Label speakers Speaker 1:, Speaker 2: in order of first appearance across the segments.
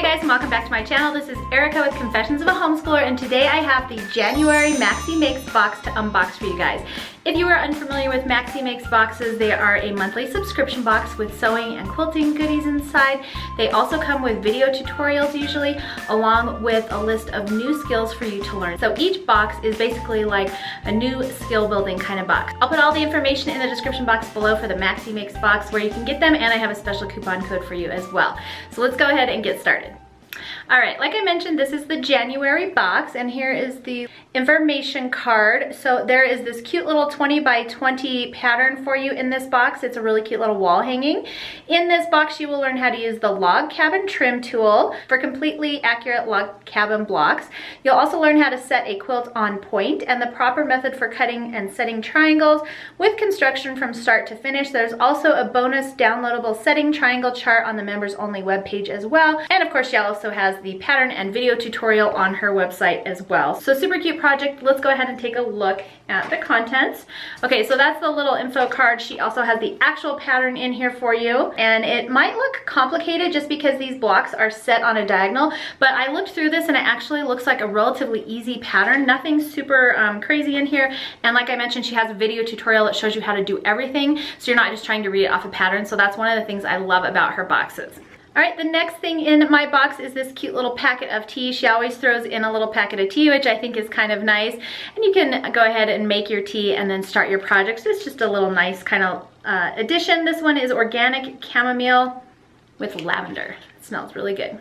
Speaker 1: guys, and welcome back to my channel. This is Erica with Confessions of a Homeschooler, and today I have the January Maxie Makes box to unbox for you guys. If you are unfamiliar with Maxie Makes boxes, they are a monthly subscription box with sewing and quilting goodies inside. They also come with video tutorials usually, along with a list of new skills for you to learn. So each box is basically like a new skill building kind of box. I'll put all the information in the description box below for the Maxie Makes box where you can get them, and I have a special coupon code for you as well. So let's go ahead and get started. All right, like I mentioned, this is the January box, and here is the information card. So there is this cute little 20 by 20 pattern for you in this box. It's a really cute little wall hanging. In this box, you will learn how to use the log cabin trim tool for completely accurate log cabin blocks. You'll also learn how to set a quilt on point and the proper method for cutting and setting triangles with construction from start to finish. There's also a bonus downloadable setting triangle chart on the members only webpage as well. And of course, she also has the pattern and video tutorial on her website as well. So super cute project. Let's go ahead and take a look at the contents. Okay, so that's the little info card. She also has the actual pattern in here for you, and it might look complicated just because these blocks are set on a diagonal, but I looked through this and it actually looks like a relatively easy pattern. Nothing super crazy in here, and like I mentioned, she has a video tutorial that shows you how to do everything, so you're not just trying to read it off a pattern. So that's one of the things I love about her boxes. All right, the next thing in my box is this cute little packet of tea. She always throws in a little packet of tea, which I think is kind of nice. And you can go ahead and make your tea and then start your projects. It's just a little nice kind of addition. This one is organic chamomile with lavender. It smells really good.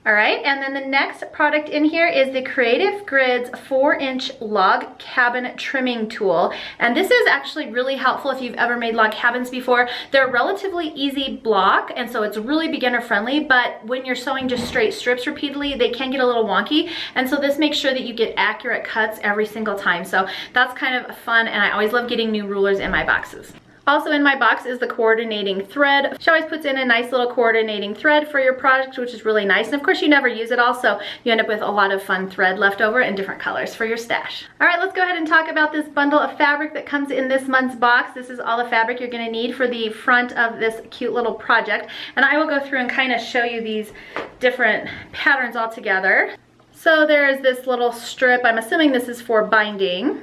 Speaker 1: All right, and then the next product in here is the Creative Grids 4-inch log cabin trimming tool. And this is actually really helpful if you've ever made log cabins before. They're a relatively easy block, and so it's really beginner friendly, but when you're sewing just straight strips repeatedly, they can get a little wonky. And so this makes sure that you get accurate cuts every single time. So that's kind of fun, and I always love getting new rulers in my boxes. Also in my box is the coordinating thread. She always puts in a nice little coordinating thread for your project, which is really nice. And of course, you never use it all, so you end up with a lot of fun thread left over in different colors for your stash. All right, let's go ahead and talk about this bundle of fabric that comes in this month's box. This is all the fabric you're gonna need for the front of this cute little project. And I will go through and kind of show you these different patterns all together. So there's this little strip. I'm assuming this is for binding.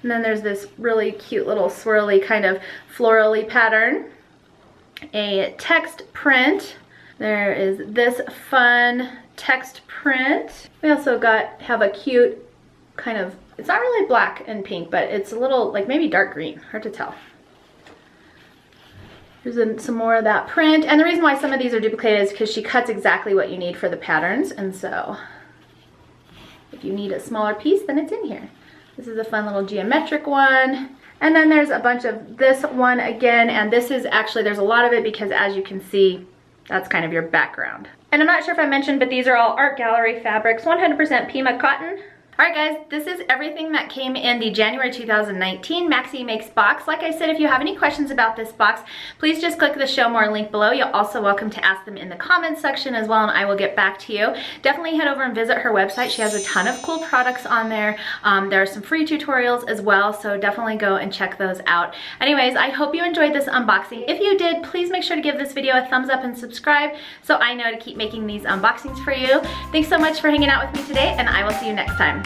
Speaker 1: And then there's this really cute little swirly kind of florally pattern. A text print. There is this fun text print. We also have a cute kind of, it's not really black and pink, but it's a little like maybe dark green, hard to tell. There's some more of that print. And the reason why some of these are duplicated is because she cuts exactly what you need for the patterns. And so if you need a smaller piece, then it's in here. This is a fun little geometric one. And then there's a bunch of this one again, and this is actually, there's a lot of it because as you can see, that's kind of your background. And I'm not sure if I mentioned, but these are all art gallery fabrics, 100% Pima cotton. All right guys, this is everything that came in the January 2019 Maxie Makes box. Like I said, if you have any questions about this box, please just click the show more link below. You're also welcome to ask them in the comments section as well, and I will get back to you. Definitely head over and visit her website. She has a ton of cool products on there. There are some free tutorials as well, so definitely go and check those out. Anyways, I hope you enjoyed this unboxing. If you did, please make sure to give this video a thumbs up and subscribe so I know to keep making these unboxings for you. Thanks so much for hanging out with me today, and I will see you next time.